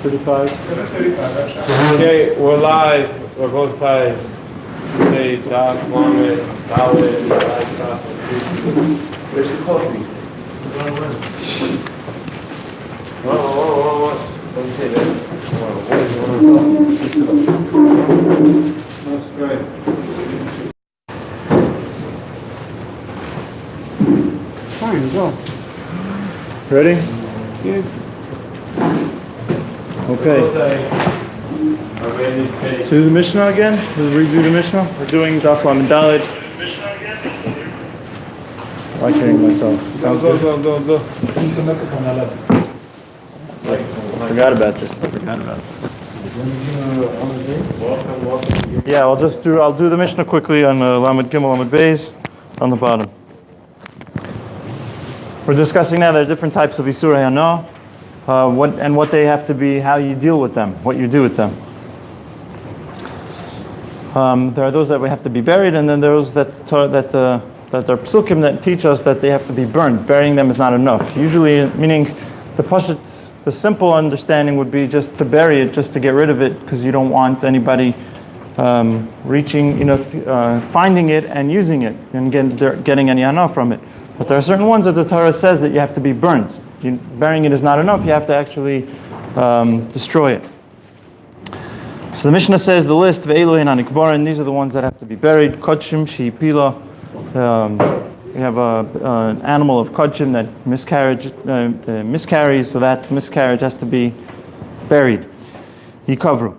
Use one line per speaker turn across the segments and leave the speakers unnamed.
6:35.
7:35. Okay, we're live. We're both sides. Say Daf, Mohammed, Khaled,
Where's the coffee?
Whoa. Don't say that. That's great.
Fine, go.
Ready?
Yeah.
Okay. So do the Mishnah again? Let's redo the Mishnah. We're doing Daf Lamed Daled. I like hearing myself. Sounds good.
Go.
I forgot about this.
Welcome.
Yeah, I'll do the Mishnah quickly on Lamed Gimel, Lamed Beis on the bottom. We're discussing now there are different types of Isurei Hana, what they have to be, how you deal with them, what you do with them. There are those that we have to be buried, and then those that are psukim that teach us that they have to be burned. Burying them is not enough. Usually, meaning the simple understanding would be just to bury it, just to get rid of it, because you don't want anybody finding it and using it and getting any hana from it. But there are certain ones that the Torah says that you have to be burnt. Burying it is not enough. You have to actually destroy it. So the Mishnah says the list, Ve'elohin hanikbarin, these are the ones that have to be buried. Kodshim, she'ipila. We have an animal of kodshim that miscarries, so that miscarriage has to be buried. Yikavru.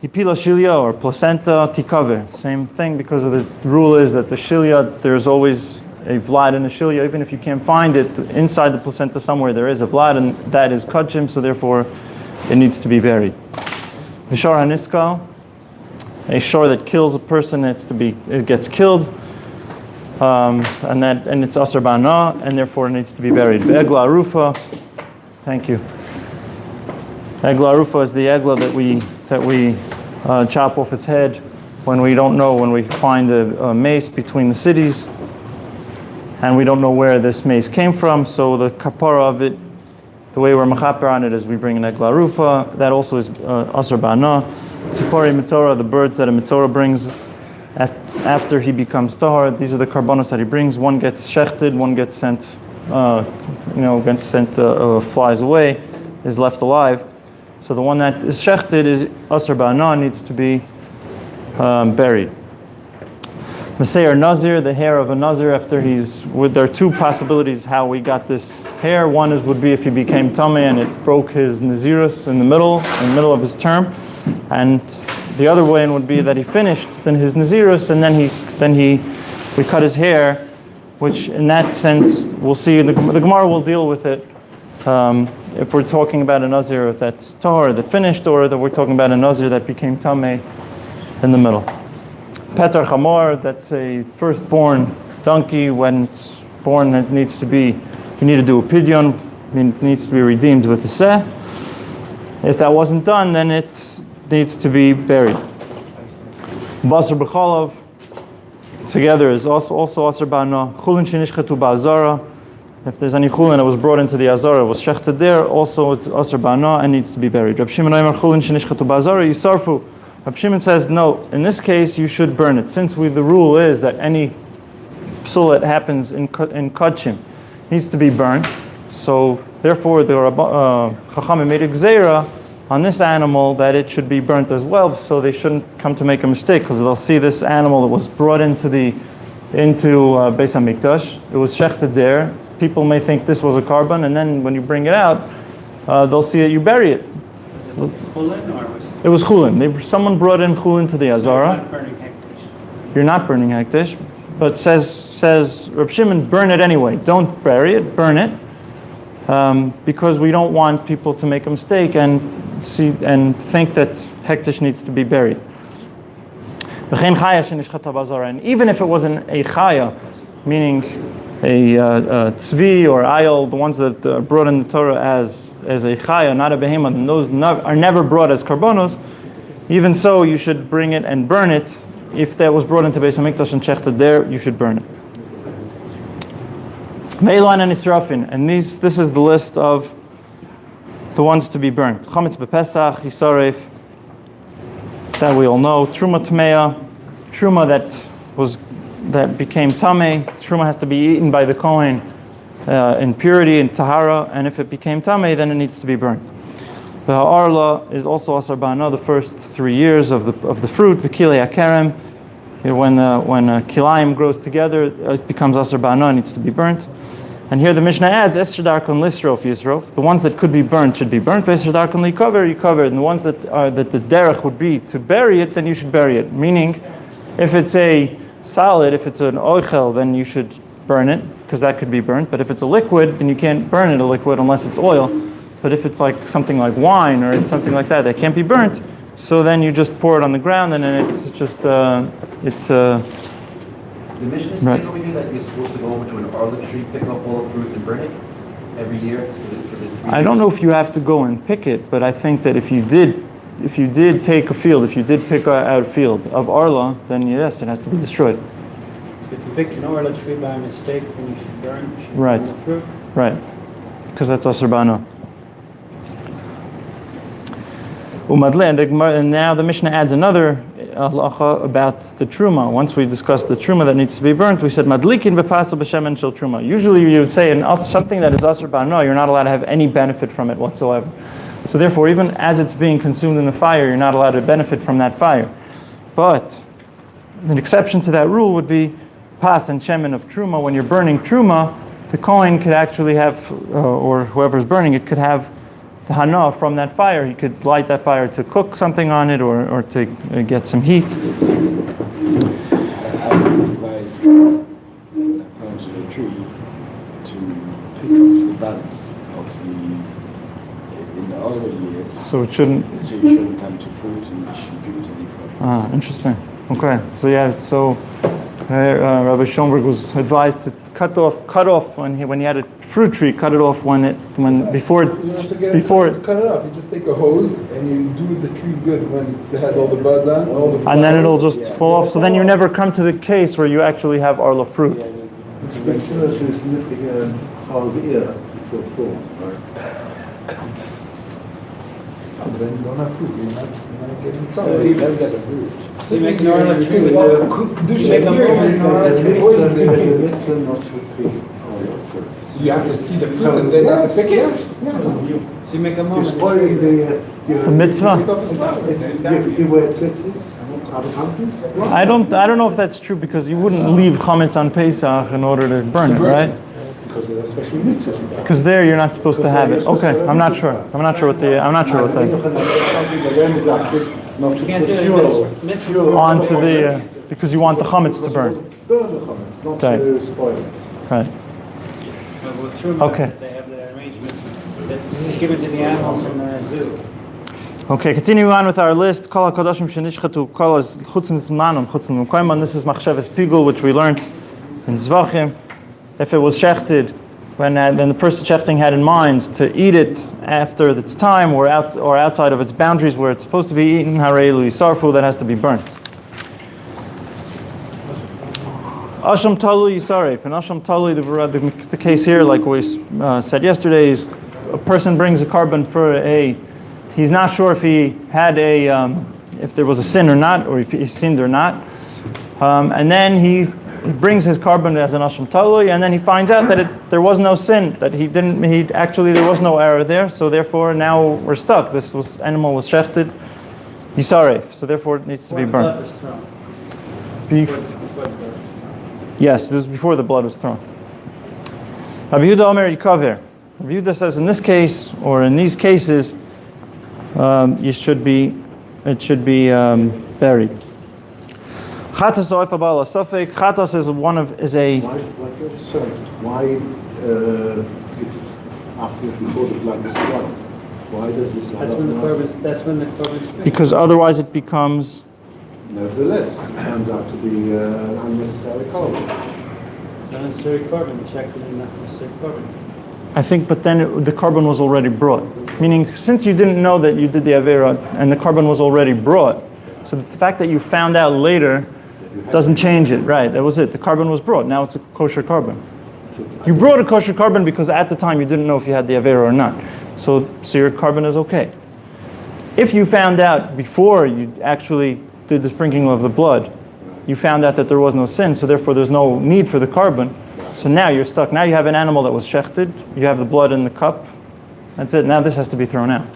Hipila shilya or placenta tikaver. Same thing, because of the rule is that the shilya, there's always a vlad in the shilya. Even if you can't find it, inside the placenta somewhere there is a vlad, and that is kodshim, so therefore it needs to be buried. Vishar haniskal, a shor that kills a person, it gets killed, and it's asar ba'ana, and therefore it needs to be buried. Egla arufa, thank you. Egla arufa is the egla that we chop off its head when we find a mace between the cities, and we don't know where this mace came from. So the kapara of it, the way we're mechaper on it, is we bring an egla arufa. That also is asar ba'ana. Tzipori mitzorah, the birds that a mitzorah brings after he becomes tahar. These are the karbanos that he brings. One gets shechted, one gets sent, flies away, is left alive. So the one that is shechted is asar ba'ana, needs to be buried. Maseir Nazir, the hair of a Nazir there are two possibilities how we got this hair. One would be if he became Tameh and it broke his Nazirus in the middle of his term. And the other way would be that he finished then his Nazirus, and then we cut his hair, which in that sense, we'll see, the Gemara will deal with it, if we're talking about a Nazir that's Tahor, that finished, or that we're talking about a Nazir that became Tameh in the middle. Petar Chamor, that's a firstborn donkey. When it's born, you need to do a pidyon, it needs to be redeemed with a seh. If that wasn't done, then it needs to be buried. Basar b'chalav, together, is also asar ba'ana. Chulin shenishchetu ba'azara, if there's any chulin that was brought into the azara, was shechted there, also it's asar ba'ana and needs to be buried. Rab Shimon Omer chulin shenishchetu ba'azara yisarfu. Rab Shimon says, no, in this case you should burn it. Since the rule is that any psul that happens in kodshim needs to be burned, so therefore the Chachamim made a gzeira on this animal that it should be burnt as well, so they shouldn't come to make a mistake, because they'll see this animal that was brought into Beis HaMikdash, it was shechted there, people may think this was a carbon, and then when you bring it out, they'll see that you bury it. It was chulin. Someone brought in chulin to the azara. You're not burning hektish, but says Reb Shimon, burn it anyway. Don't bury it, burn it, because we don't want people to make a mistake and think that hektish needs to be buried. And even if it wasn't a chaya, meaning a tzvi or ayil, the ones that are brought in the Torah as a chaya, not a behemoth, and those are never brought as karbonos, even so you should bring it and burn it. If that was brought into Beis HaMikdash and shechted there, you should burn it. Meilan and Israfin, and this is the list of The ones to be burnt. Chametz bepesach, yisaref, that we all know. Truma tmeya, truma that became tameh. Truma has to be eaten by the kohen in purity and tahara, and if it became tameh, then it needs to be burnt. The arla is also asar ba'ana, the first 3 years of the fruit. V'kilei akerem, when kilayim grows together, it becomes asar ba'ana, needs to be burnt. And here the Mishnah adds, Esher darkon lisrof yisrof. The ones that could be burnt should be burnt. Esher darkon likover, you cover. And the ones that the derech would be to bury it, then you should bury it. Meaning, if it's a solid, if it's an oichel, then you should burn it, because that could be burnt. But if it's a liquid, then you can't burn it a liquid unless it's oil. But if it's like something like wine or something like that, that can't be burnt, so then you just pour it on the ground, and then it's just
The mission is
Right.
over here that you're supposed to go over to an olive tree, pick up all the fruit and burn it every year for the 3
I don't know if you have to go and pick it, but I think that if you did take a field, if you did pick out a field of Arla, then yes, it has to be destroyed.
If you pick an orla tree by mistake, then you should burn. You should
Right.
burn the fruit.
Right. Because that's Asr Ba'ana. And now the Mishnah adds another halacha about the truma. Once we discussed the truma that needs to be burnt, we said madlikin bepasel b'shemen shel truma. Usually you would say in something that is asr ba'ana, you're not allowed to have any benefit from it whatsoever. So therefore, even as it's being consumed in the fire, you're not allowed to benefit from that fire. But an exception to that rule would be pas and shemen of truma. When you're burning truma, the kohen could actually have, or whoever's burning it could have the hana from that fire. He could light that fire to cook something on it, or to get some heat.
I was advised when it comes to the tree to pick off the buds of in the older years,
So it shouldn't.
so you shouldn't come to fruit and you shouldn't give it any problem.
Interesting. Okay. So yeah. So Rabbi Schoenberg was advised to cut off when he had a fruit tree. Cut it off before.
You don't have to get to cut it off. You just take a hose and you do the tree good when it has all the buds on, all the flowers.
And then it'll just fall off. So then you never come to the case where you actually have arla fruit.
It's very similar to snipping a cow's ear before it's born, right?
Oh, but then you don't have fruit. You're not getting in
So
trouble.
you don't get a fruit.
So you make an orla tree with
Do
you
shake
make a
here,
moment in orla
There's a
tree.
mitzvah not to pick all your fruit.
So you have to see the fruit and then you have to pick it?
So you make a
You're
moment.
spoiling
The mitzvah.
Pick off the flowers.
you where it sits is, other countries.
I don't know if that's true, because you wouldn't leave chametz on Pesach in order to burn it, right?
Because there's a special mitzvah.
Because there you're not supposed to have it. Okay, I'm not sure. I'm not sure what the.
Not to
You can't
put
do
fuel.
it. Mitzvah.
Onto the because you want the chametz to burn.
Burn the chametz, not
Okay.
to spoil it.
Right.
But with truma,
Okay.
they have the arrangement that you just give it to the animals in the zoo.
Okay, continuing on with our list. Kol HaKadoshim shenishchatu kol is chutz mizmanom, chutz mimkoimon. This is machshavas pigul, which we learned in Zvachim. If it was shechted, then the person shechting had in mind to eat it after its time or outside of its boundaries where it's supposed to be eaten, harei sarfu, that has to be burnt. Asham talu yisaref. And asham talu, the case here, like we said yesterday, is a person brings a carbon for he's not sure if he had if there was a sin or not, or if he sinned or not. And then he brings his carbon as an asham talui, and then he finds out that there was no sin, that there was no error there, so therefore now we're stuck. Animal was shechted, yisaref, so therefore it needs to be burned. Yes, it was before the blood was thrown. Rabbi Yehuda Omer Yikaver. Rabbi Yehuda says in this case, or in these cases, it should be buried. Chatas oifa ba'al safek. Chatas is
Why before the blood was drawn? Why does this
That's when the carbon's finished.
because otherwise it becomes.
Nevertheless, it turns out to be an unnecessary carbon.
It's not necessary carbon. Check it in not necessary carbon.
I think, but then the carbon was already brought. Meaning, since you didn't know that you did the avera and the carbon was already brought, so the fact that you found out later doesn't change it, right? That was it. The carbon was brought. Now it's a kosher carbon. You brought a kosher carbon because at the time you didn't know if you had the avera or not. So your carbon is okay. If you found out before you actually did the sprinkling of the blood, you found out that there was no sin, so therefore there's no need for the carbon. So now you're stuck. Now you have an animal that was shechted. You have the blood in the cup. That's it. Now this has to be thrown out.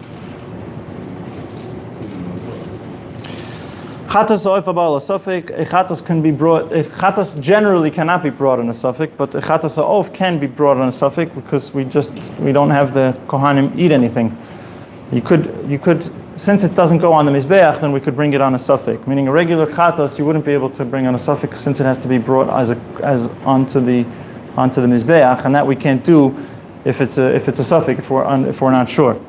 Chatas oif a suffix. A chatas can be brought. A chatas generally cannot be brought on a suffix, but a chatas oif can be brought on a suffix because we don't have the kohanim eat anything. You could since it doesn't go on the mizbeach, then we could bring it on a suffix. Meaning a regular chatas you wouldn't be able to bring on a suffix since it has to be brought as onto the mizbeach, and that we can't do if it's a suffix if we're not sure.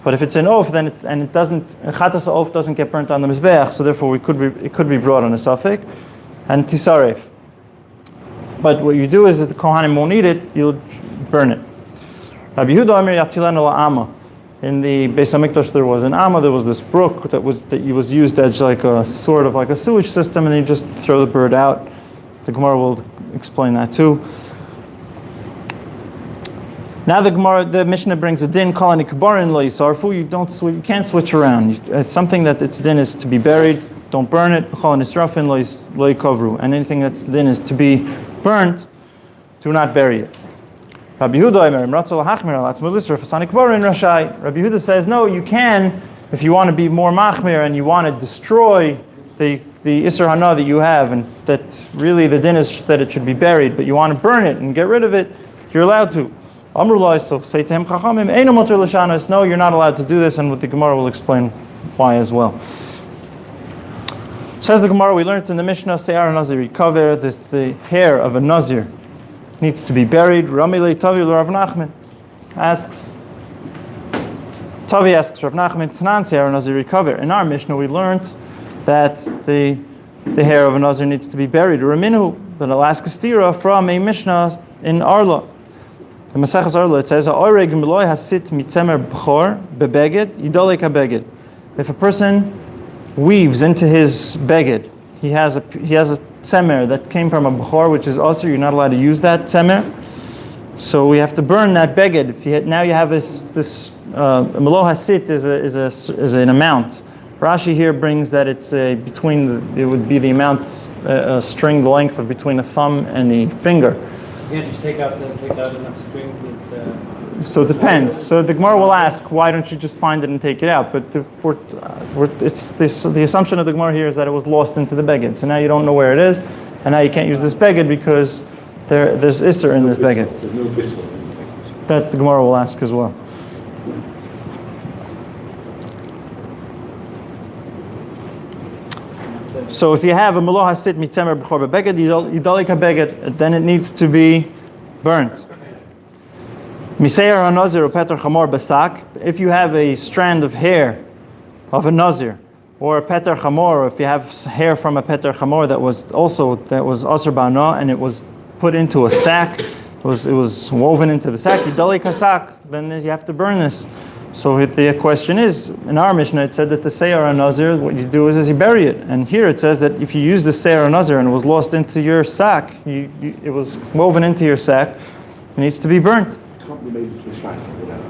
But if it's an oaf, then it doesn't, chatas oaf doesn't get burnt on the mizbeach, so therefore it could be brought on a suffix, and tisaref. But what you do is if the kohanim won't eat it, you'll burn it. Rabbi Yehuda Amir Yatilan Ama. In the Beis Hamikdash there was an Amma, there was this brook that was used as like a sort of like a sewage system, and you just throw the bird out. The Gemara will explain that too. Now the Mishnah brings a din calling kabarin lo yisarfu. You can't switch around. It's something that its din is to be buried. Don't burn it. Calling israfin lo yikavru. And anything that's din is to be burnt, do not bury it. Rabbi Yehuda says no. You can if you want to be more machmir and you want to destroy the isser hana that you have, and that really the din is that it should be buried, but you want to burn it and get rid of it. You're allowed to. So say to him, no, you're not allowed to do this, and what the Gemara will explain why as well. Says the Gemara, we learned in the Mishnah, Se'ar Nazir Kaver, the hair of a Nazir needs to be buried. Ramile Tavi Rav Nachman asks Rav Nachman, Tanan Se'ar Nazir Kaver. In our Mishnah, we learned that the hair of a Nazir needs to be buried. Raminu, but I'll ask a stira from a Mishnah in Arla. The Maseches Arla, it says, "Oireg miloy hasit mitzemer b'chor bebeged yidolek habeged." If a person weaves into his beged, he has a tzemer that came from a b'chor, which is also you're not allowed to use that tzemer. So we have to burn that beged. Now you have this milo hasit is an amount. Rashi here brings that it's it would be the amount string, the length of between the thumb and the finger.
You can't just take out enough string with.
So it depends. So the Gemara will ask, why don't you just find it and take it out? But the assumption of the Gemara here is that it was lost into the beged. So now you don't know where it is, and now you can't use this beged because there's isser in this beged.
There's no bittul.
That the Gemara will ask as well. So if you have a meloh hasit mitzemer b'chor bebeged yidalik habeged, then it needs to be burnt. Miseir hanazir or peter chamor basak. If you have a strand of hair of a nazir, or a peter chamor, if you have hair from a peter chamor that was aser ba'ana and it was put into a sack, it was woven into the sack, yidalik hasak, then you have to burn this. So the question is, in our Mishnah it said that the Seir Nazir, what you do is you bury it. And here it says that if you use the Seir Nazir and it was lost into your sack, it was woven into your sack, it needs to be burnt.
It can't be made into a shake or whatever.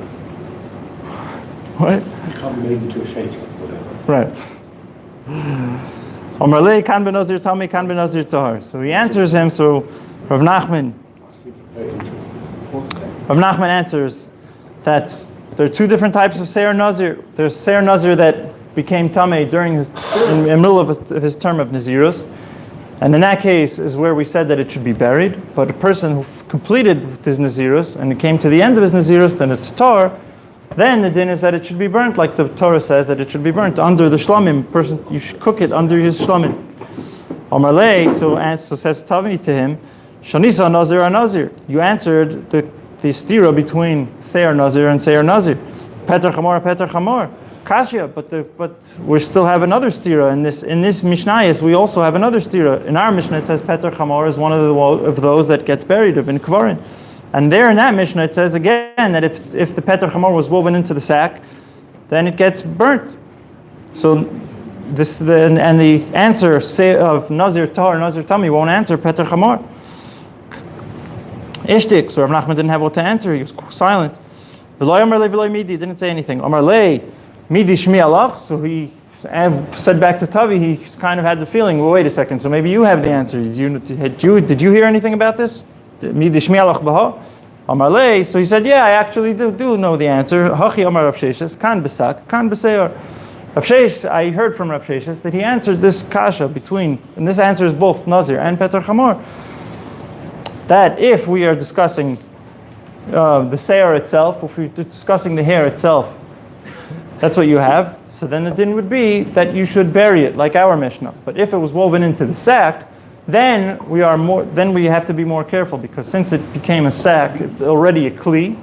What?
It can't be made into a shake or whatever.
Right. Omerlei kan ben Nazir tami kan ben Nazir tahar. So he answers him, so Rav Nachman answers that there are two different types of Seir Nazir. There's Seir Nazir that became Tameh in the middle of his term of Nazirus. And in that case is where we said that it should be buried. But a person who completed his Nazirus and it came to the end of his Nazirus, then it's Tar, then the din is that it should be burnt, like the Torah says that it should be burnt under the Shlomim. Person, you should cook it under his Shlomim. Omarlei, so says Tavi to him, Shanisa Nazir Nazir. You answered the stira between Seir Nazir and Seir Nazir. Peter Chamor. Kashya, but we still have another stira. In this Mishnayos, we also have another stira. In our Mishnah, it says Peter Chamor is one of those that gets buried in Kvarin. And there in that Mishnah, it says again that if the Peter Chamor was woven into the sack, then it gets burnt. So the answer of Nazir Tar, Nazir Tami won't answer Peter Chamor. Ishtik, so Rav Nachman didn't have what to answer, he was silent. V'lo Amar Le v'lo Midi, didn't say anything. Amar Le, Midi Shmi Alach, so he said back to Tavi, he kind of had the feeling, well, wait a second, so maybe you have the answer. Did you hear anything about this? Midi Shmi Alach Baha? Amar Le, so he said, yeah, I actually do know the answer. Hachi Amar Rav Sheshes, Kan Besak, Kan Beseor. Rav Sheshes, I heard from Rav Sheshes that he answered this kasha between, and this answer is both Nazir and Peter Chamor, that if we are discussing the seir itself, if we're discussing the hair itself, that's what you have. So then the din would be that you should bury it, like our Mishnah. But if it was woven into the sack, then we have to be more careful, because since it became a sack, it's already a kli.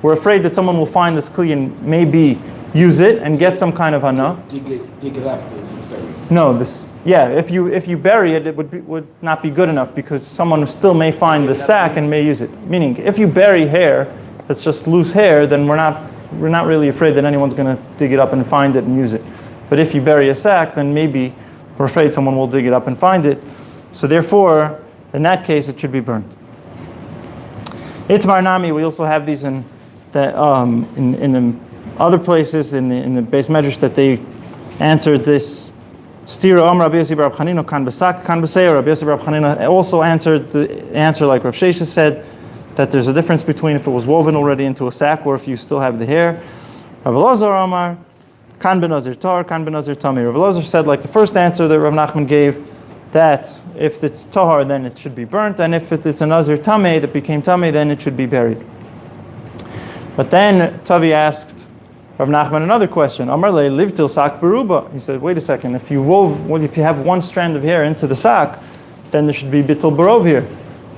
We're afraid that someone will find this kli and maybe use it and get some kind of hana.
Dig it up.
No, if you bury it, it would not be good enough, because someone still may find the sack and may use it. Meaning, if you bury hair that's just loose hair, then we're not really afraid that anyone's going to dig it up and find it and use it. But if you bury a sack, then maybe we're afraid someone will dig it up and find it. So therefore, in that case, it should be burned. Itmar Nami, we also have these in the other places in the base medrash that they answered this. Stira Om Rabbi Yossi Bar Rav Chanina kan besak kan beseir. Rabbi Yossi Bar Rav Chanina also answered the answer like Rav Sheshes said, that there's a difference between if it was woven already into a sack or if you still have the hair. Rav Elazar Amar kan benazir tar kan benazir tami. Rav Elazar said, like the first answer that Rav Nachman gave, that if it's tahar, then it should be burnt, and if it's a nazir tameh that became tameh, then it should be buried. But then Tavi asked Rav Nachman another question. Amar le liv til sak beruba. He said, wait a second, if you have one strand of hair into the sack, then there should be bitul barov here.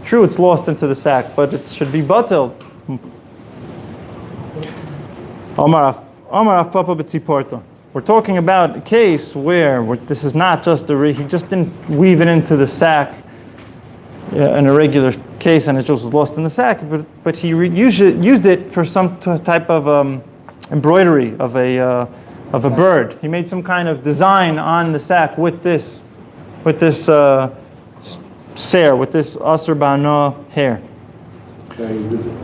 True, it's lost into the sack, but it should be batil. Amar af papa b'tziporta. We're talking about a case where this is not just he just didn't weave it into the sack in a regular case and it just was lost in the sack, but he used it for some type of embroidery of a bird. He made some kind of design on the sack with this seir, with this asur ba'ana hair.
Very visible.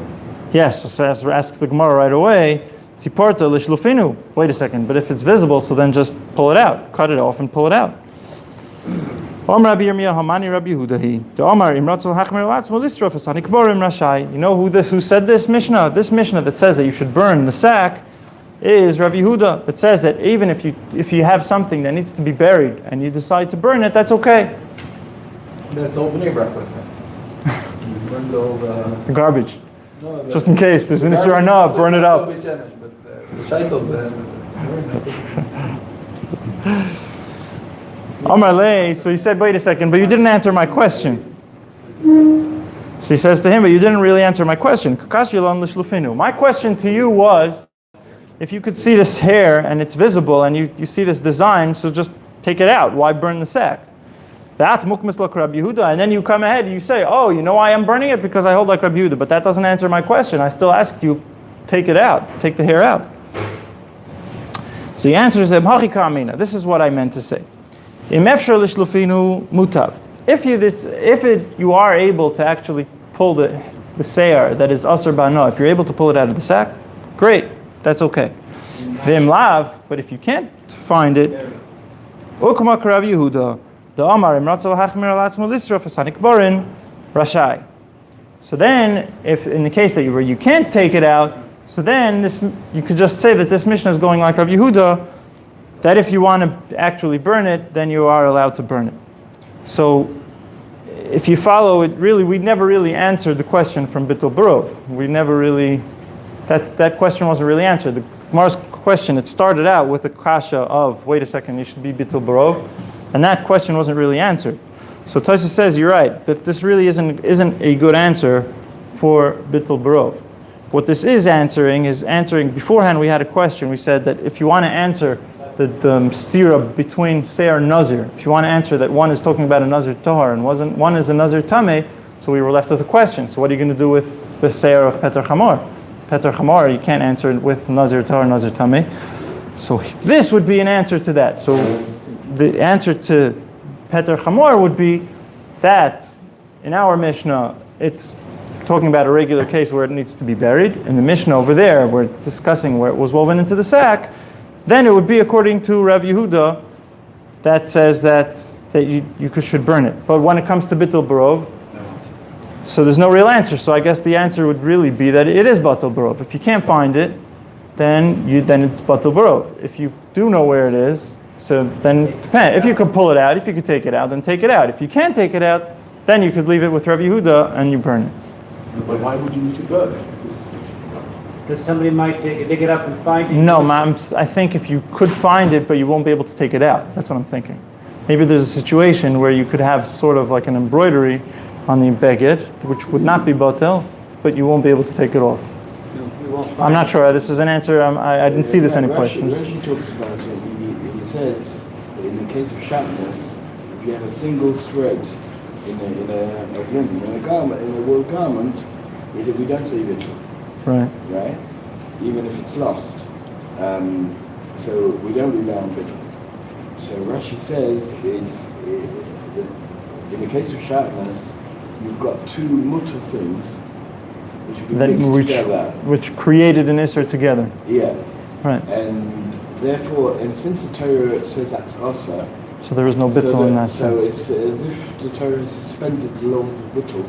Yes, so asks the Gemara right away. Tiporta lishlufinu. Wait a second, but if it's visible, so then just pull it out, cut it off, and pull it out. Rabbi Yirmiyah Hamani Rabbi Yehudahi. The Omar Imratzal Hachmer Latzmo Listrofas Hanikborim Rashai. You know who said this Mishnah? This Mishnah that says that you should burn the sack is Rabbi Yehuda. It says that even if you have something that needs to be buried and you decide to burn it, that's okay.
That's the whole Bnei Brak like that. You burn the old...
Garbage.
No,
Just in case there's an Isser Hana, burn it up.
But the shaitels then...
Amar Le, so he said, wait a second, but you didn't answer my question. So he says to him, but you didn't really answer my question. My question to you was, if you could see this hair and it's visible and you see this design, so just take it out. Why burn the sack? And then you come ahead and you say, oh, you know why I'm burning it? Because I hold like Rabbi Yehuda. But that doesn't answer my question. I still asked you, take it out. Take the hair out. So he answers him, this is what I meant to say. If you are able to actually pull the seir that is asur ba'ana, if you're able to pull it out of the sack, great, that's okay. V'im lav, but if you can't find it, ukma Rav Yehuda, the Amar imratzal hachmir alatzmo lisraf asanik borin rashai. So then, if in the case that where you can't take it out, so then you could just say that this Mishnah is going like Rav Yehuda, that if you want to actually burn it, then you are allowed to burn it. So if you follow it, really, we never really answered the question from Bitul Barov. We never really, that question wasn't really answered. The Gemara's question, it started out with a kasha of, wait a second, you should be Bitul Barov, and that question wasn't really answered. So Tosfos says, you're right, but this really isn't a good answer for Bitul Barov. What this is answering beforehand we had a question, we said that if you want to answer the stira between seir and nazir, if you want to answer that one is talking about a nazir tahar and one is a nazir tameh, so we were left with a question. So what are you going to do with the seir of Peter Chamor? Peter Chamor, you can't answer it with nazir tahar, nazir tameh. So this would be an answer to that. So the answer to Peter Chamor would be that in our Mishnah, it's talking about a regular case where it needs to be buried, in the Mishnah over there, we're discussing where it was woven into the sack, then it would be according to Rav Yehuda that says that you should burn it. But when it comes to Bittul Barov, so there's no real answer. So I guess the answer would really be that it is Bittul Barov. If you can't find it, then it's Bittul Barov. If you do know where it is, so then it depends. If you could pull it out, if you could take it out, then take it out. If you can't take it out, then you could leave it with Rav Yehuda and you burn it.
But why would you need to burn it?
Because somebody might dig it up and find it.
No, I think if you could find it, but you won't be able to take it out. That's what I'm thinking. Maybe there's a situation where you could have sort of like an embroidery on the beged, which would not be batel, but you won't be able to take it off.
You won't find
I'm not sure. This is an answer. I didn't see this any
Rashi
questions.
talks about it. He says, in the case of shatnez, if you have a single thread in a garment, in a wool garment, is that we don't say bittul,
Right.
right? Even if it's lost. So we don't rely on bittul. So Rashi says in the case of shatnez, you've got two mutter things which will be mixed together.
Which created an isser together.
Yeah.
Right.
And therefore, and since the Torah says that's asa,
So there is no bittul in that sense.
So it's as if the Torah suspended the laws of bittul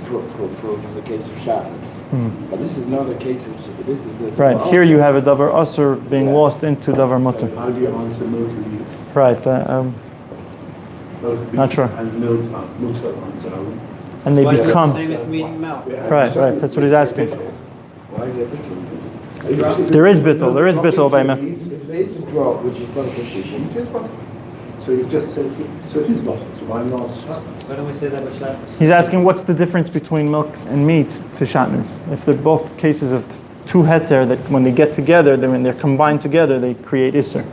for the case of shatnez. But this is not a case of, this is a...
Right. Here you have a davar asur being lost into davar mutter.
So how do you answer milk and meat?
Right. Not sure.
And milk, mutter on its own.
And they
Why is it the
become...
same as meat and milk?
Right. That's what he's asking.
Why is there bittul?
There is bittul. There is bittul by milk.
If there is a drop which is not a position, it is bottle. So you just said, so it is bottle, so why not shatnez?
Why don't we say that with shatnez?
He's asking what's the difference between milk and meat to shatnez. If they're both cases of two heter that when they get together, then when they're combined together, they create isser.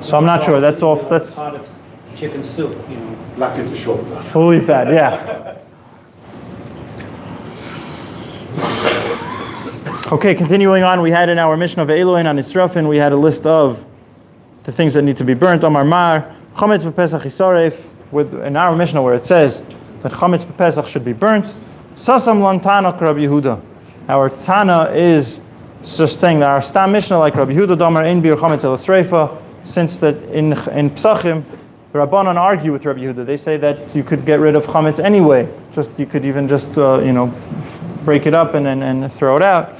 So I'm not sure. That's all. That's.
Pot of chicken soup, you know.
Like it's a short blood.
We'll leave that. Yeah. Okay, continuing on, we had in our Mishnah of Eloin on Israfin, we had a list of the things that need to be burnt. Amar Mar, Chametz b'Pesach Yisaref, in our Mishnah where it says that Chametz b'Pesach should be burnt. Sasam lan Tanakh Rabbi Yehuda. Our Tana is just saying that our Stam Mishnah like Rabbi Yehuda, Damar Ein Bir Chametz El Sreifa, since that in Psachim, the Rabbanan argue with Rabbi Yehuda. They say that you could get rid of Chametz anyway. You could even just, break it up and throw it out.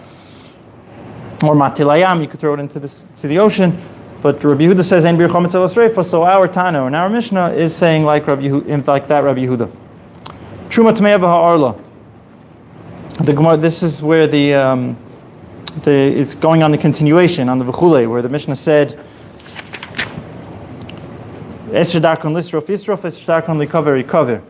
Or matilayam, you could throw it into the ocean. But Rabbi Yehuda says ein bir chametz el sreifa. So our Tana and our Mishnah is saying like that Rabbi Yehuda. Truma tmeya v'ha'arla. The Gemara. This is where it's going on the continuation on the v'chulei, where the Mishnah said esher darkon lisrof isrof, esher darkon likaver ikaver.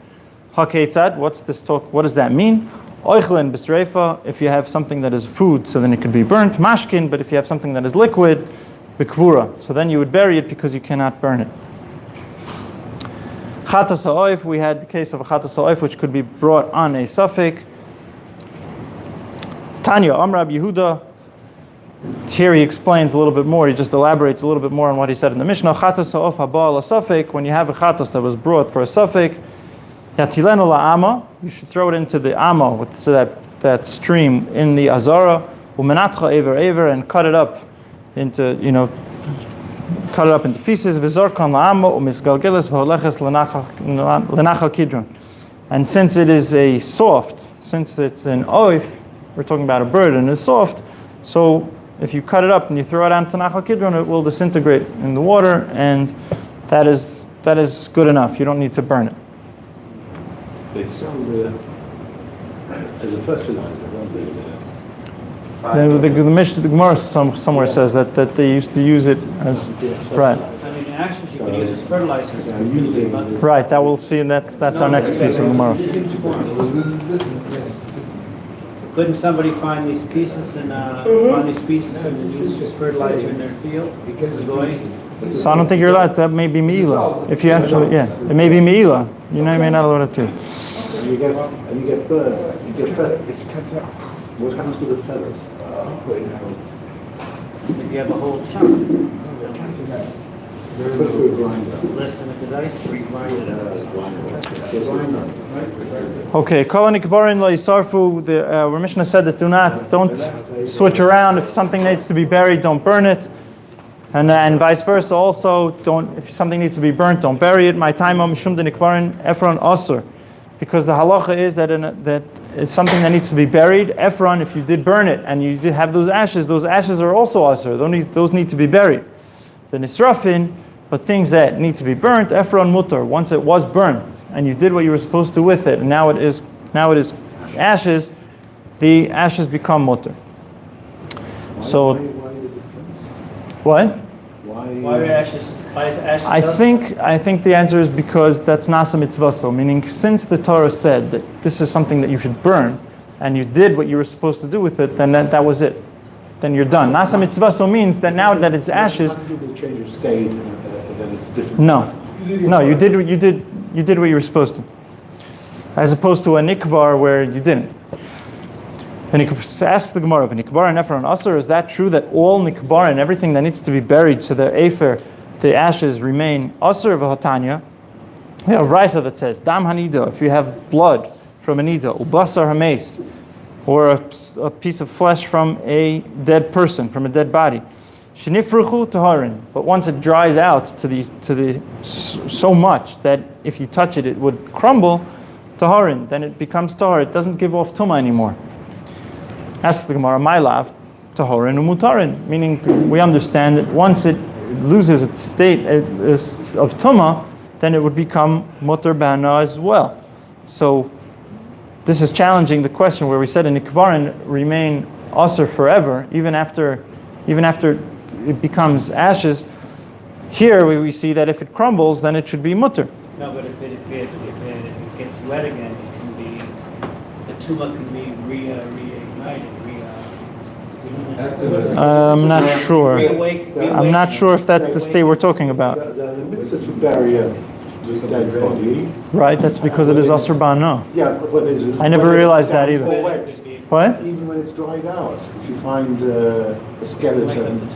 Hakeitzad. What's this talk? What does that mean? Oichlin b'sreifa, if you have something that is food, so then it could be burnt. Mashkin, but if you have something that is liquid, b'kvura, so then you would bury it because you cannot burn it. Chatas ha'oif, we had the case of a chatas ha'oif which could be brought on a suffix. Tanya, Amrab Yehuda, here he explains a little bit more, he just elaborates a little bit more on what he said in the Mishnah. Chatas ha'oif haba a suffix, when you have a chatas that was brought for a suffix, Yatilenu la'ama, you should throw it into the amma, so that stream in the azara, umenatcha ever, and cut it up into pieces. V'zorkan la'ama umisgalgeles v'holeches lenachal kidron. And since it is since it's an oif, we're talking about a bird and it's soft, so if you cut it up and you throw it onto nachal kidron, it will disintegrate in the water, and that is good enough. You don't need to burn it.
They sell as a fertilizer, don't they?
The Gemara somewhere says that they used to use it as right.
I mean, actually, you could use it as fertilizer.
Right. That we'll see. That's our next piece of Gemara.
Couldn't somebody find these pieces and use it as fertilizer in their field?
So I don't think you're allowed. That may be meila. If you actually, it may be meila. You know, you may not allow it to.
And you get birds. It's cut up. What happens to the feathers?
If you have a whole chunk.
Put it through a grinder.
Listen, because I used to rewind it.
Okay, Kol Nikbarin Lo Yisarfu. The Mishnah said that don't switch around. If something needs to be buried, don't burn it, and vice versa. Also, if something needs to be burnt, don't bury it. My time on Mishum de Nikbarin Ephron Osir, because the halacha is that that it's something that needs to be buried. Ephron, if you did burn it and you did have those ashes are also Osir. Those need to be buried. The Nisrafin. But things that need to be burnt, Ephron mutar. Once it was burnt and you did what you were supposed to with it, and now it is ashes, the ashes become mutar. So, what?
Why are ashes? Why is ashes?
I think the answer is because that's nasa mitzvaso, meaning since the Torah said that this is something that you should burn, and you did what you were supposed to do with it, then that was it. Then you're done. Nasa mitzvaso means that now that it's ashes.
Change of state, and then it's different.
No, you did what you were supposed to, as opposed to a nikbar where you didn't. And ask the Gemara, nikbar and Ephron Asr, is that true that all nikbar and everything that needs to be buried to the afer, the ashes remain Asr v'hatanya? We have a Raisa that says dam hanida, if you have blood from a nida, ubasar hames, or a piece of flesh from a dead person, from a dead body. Shinifruchu taharin, but once it dries out to the so much that if you touch it, it would crumble. Taharin, then it becomes tahar. It doesn't give off tuma anymore. Ask the Gemara, my lav, taharin umutarin, meaning we understand that once it loses its state of tuma, then it would become mutar bana as well. So this is challenging the question where we said in nikbarin remain asr forever, even after it becomes ashes. Here we see that if it crumbles, then it should be mutter.
No, but if it gets wet again, it can be, the tumor can be reignited.
I'm not sure. I'm not sure if that's the state we're talking about.
The mitzvah to bury a dead body.
Right, that's because it is asr ba'ana.
Yeah, but there's
I never realized that either. What?
Even when it's dried out, if you find a skeleton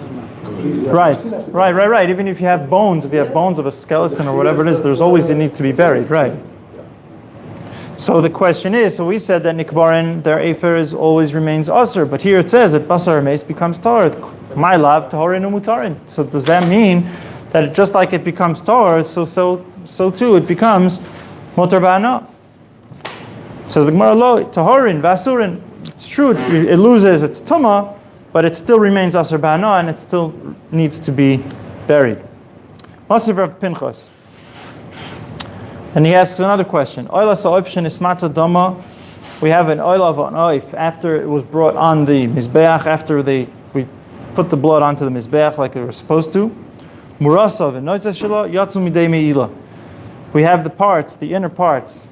completely.
Right. Even if you have bones of a skeleton or whatever it is, there's always a need to be buried, right? So the question is, so we said that nikbarin, their afer always remains asr, but here it says that basar mace becomes tar. My love, taharin umutarin. So does that mean that just like it becomes tar, so too it becomes motar ba'ana? Says the Gemara, lo, taharin, vasurin. It's true, it loses its tuma, but it still remains asr ba'ana and it still needs to be buried. Masiv Rav Pinchas. And he asks another question. Oila sa'oif shenismatza dama. We have an oil of an oif after it was brought on the mizbeach, after we put the blood onto the mizbeach like it was supposed to. Murasav and noitza shelo yatzu midei me'ila. We have the parts, the inner parts,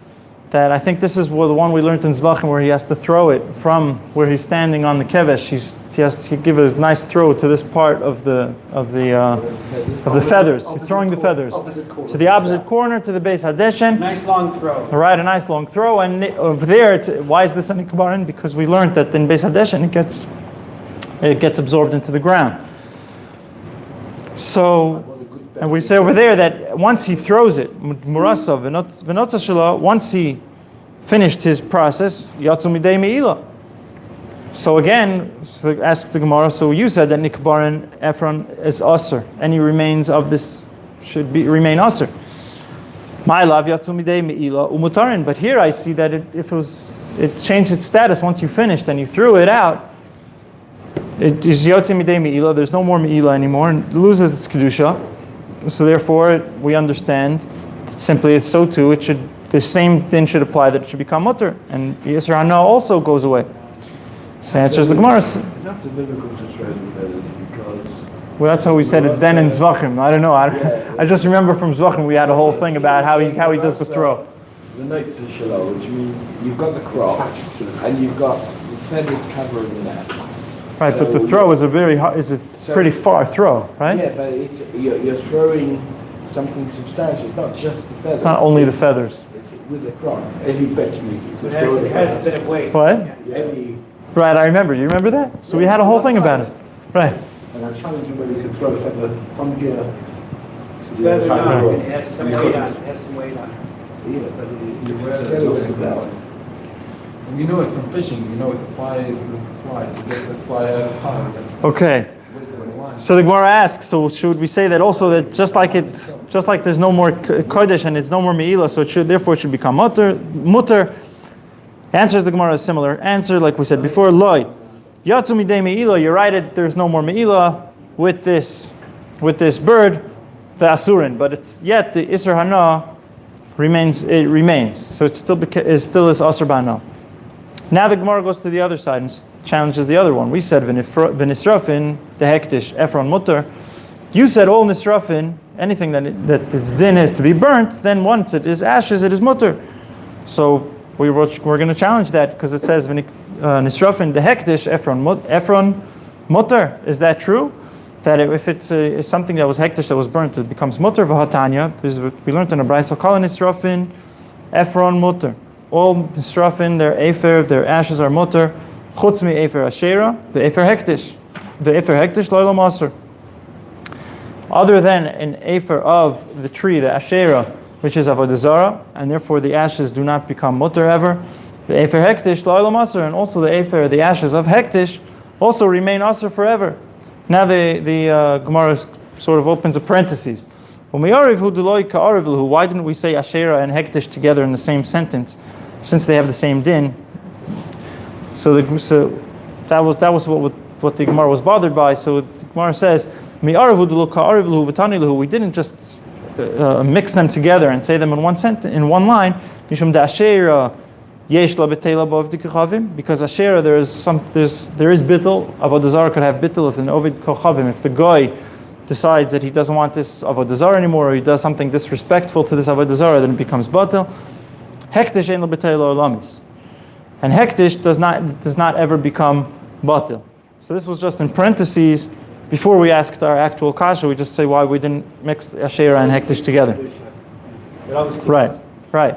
that I think this is the one we learned in Zvachim, where he has to throw it from where he's standing on the kevesh. He has to give a nice throw to this part of the feathers. He's throwing the feathers to the opposite corner, to the Beis Hadeshen.
Nice long throw.
Right, a nice long throw. And over there, why is this an ikbarin? Because we learned that in Beis Hadeshen it gets absorbed into the ground. So, and we say over there that once he throws it, murasav v'notza shelo, once he finished his process, yatzu midei me'ila. So again, ask the Gemara, so you said that nikbarin Ephron is asr, and he remains of this, remain asr. My love yatzu midei me'ila umutarin. But here I see that it changed its status once you finished and you threw it out. It is yatzu midei me'ila, there's no more me'ila anymore, and it loses its kedusha. So therefore, we understand that simply it's so too, the same thing should apply, that it should become mutter, and the Yisra Hana also goes away. So answers the Gemara.
It's not so difficult to shred the feathers because.
Well, that's how we said it then in Zvachim. I don't know. I just remember from Zvachim we had a whole thing about how he does the throw.
The next is shalom, which means you've got the crop and you've got the feathers covering the net.
Right, but the throw is a pretty far throw, right?
Yeah, but you're throwing something substantial. It's not just the feathers.
It's not only the feathers.
It's with the crop. Eli bets me.
It has a bit of weight.
What?
Eli.
Right, I remember. You remember that? So we had a whole thing about it. Right.
And I challenge you whether you could throw a feather from here
It's feathered dog, and it has some weight on it.
Yeah, but
You
if
wear
it's
it
a
anyway.
toasted flour.
And you know it from fishing. You know what the fly is. To get the fly out of the pond.
Okay. So the Gemara asks, so should we say that also that just like there's no more kodesh and it's no more meila, so therefore it should become mutter? Answers the Gemara is similar. Answer, like we said before, loy. Yatsu midei meila, you're right, there's no more meila with this bird, the asurin, but it's yet the Isser Hana remains. So it still is Asr Ba'ana. Now the Gemara goes to the other side and challenges the other one. We said v'nisrafin the hektish Ephron mutter. You said all nisrafin, anything that its din is to be burnt, then once it is ashes, it is mutter. So we're going to challenge that because it says nisrafin the hektish Ephron mutter. Is that true? That if it's something that was hektish that was burnt, it becomes mutter v'hatanya. We learned in a brayso kol nisrafin Ephron mutter. All nisrafin, their afer, their ashes are mutter. Chutz mi afer ashera, the afer hektish. The afer hektish loylam aser. Other than an afer of the tree, the ashera, which is avodah zarah, and therefore the ashes do not become mutter ever. The afer hektish loylam aser, and also the afer, the ashes of hektish, also remain aser forever. Now the Gemara sort of opens a parenthesis. Why didn't we say ashera and hektish together in the same sentence, since they have the same din? So that was what the Gemara was bothered by. So the Gemara says, we didn't just mix them together and say them in one sentence, in one line. Because ashera there is bittul. Avodah zarah could have bittul if an ovid kochavim, if the guy decides that he doesn't want this avodah zarah anymore, or he does something disrespectful to this avodah zarah, then it becomes batel. Hektish ein lo b'tei lo olamis, and hektish does not ever become batel. So this was just in parentheses. Before we asked our actual kasha, we just say why we didn't mix ashera and hektish together. Right.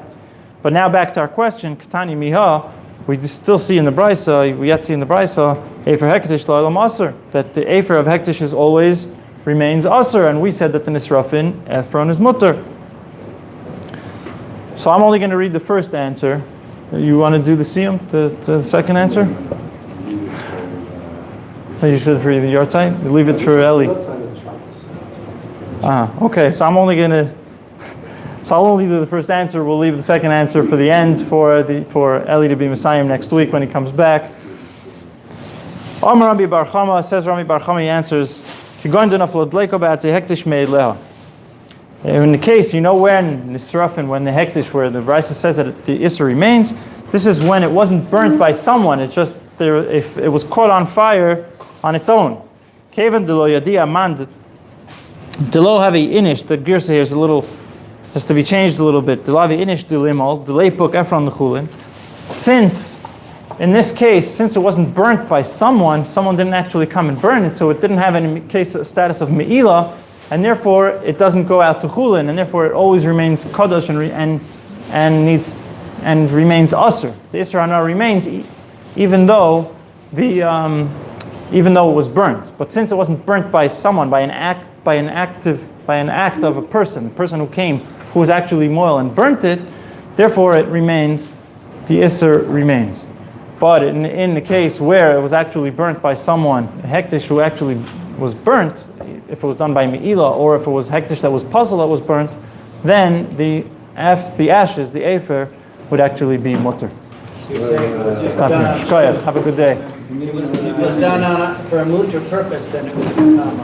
But now back to our question, Katani Miha, we still see in the Brisa, we yet see in the Brisa, Efer Hektish Lo'elam Aser, that the Efer of Hektish is always remains Aser, and we said that the Nisrafin, Ephron is Mutter. So I'm only going to read the first answer. You want to do the Siyam, the second answer? You said for the yard side? Leave it for Eli. Okay, so I'll only do the first answer. We'll leave the second answer for the end for Eli to be Messiah next week when he comes back. Amar Rabbi Bar Chama, says Rabbi Bar Chama, he answers, in the case, when Nisrafin, when the hektish, where the Brisa says that the Isser remains, this is when it wasn't burnt by someone, it's just if it was caught on fire on its own. Kevan de lo yadi amand, de lo havi inish, the girsa here is a little, has to be changed a little bit. Since, in this case, since it wasn't burnt by someone didn't actually come and burn it, so it didn't have any status of me'ila, and therefore it doesn't go out to chulin, and therefore it always remains kadosh and remains asur. The Isra Hana remains even though it was burnt. But since it wasn't burnt by someone, by an act of a person who came, who was actually moil and burnt it, therefore it remains, the Isser remains. But in the case where it was actually burnt by someone, a hektish who actually was burnt, if it was done by Me'ila, or if it was hektish that was puzzle that was burnt, then the ashes, the afer, would actually be mutter. Stop here. Shkoyach, have a good day.
It was done for a mutter purpose, then it would become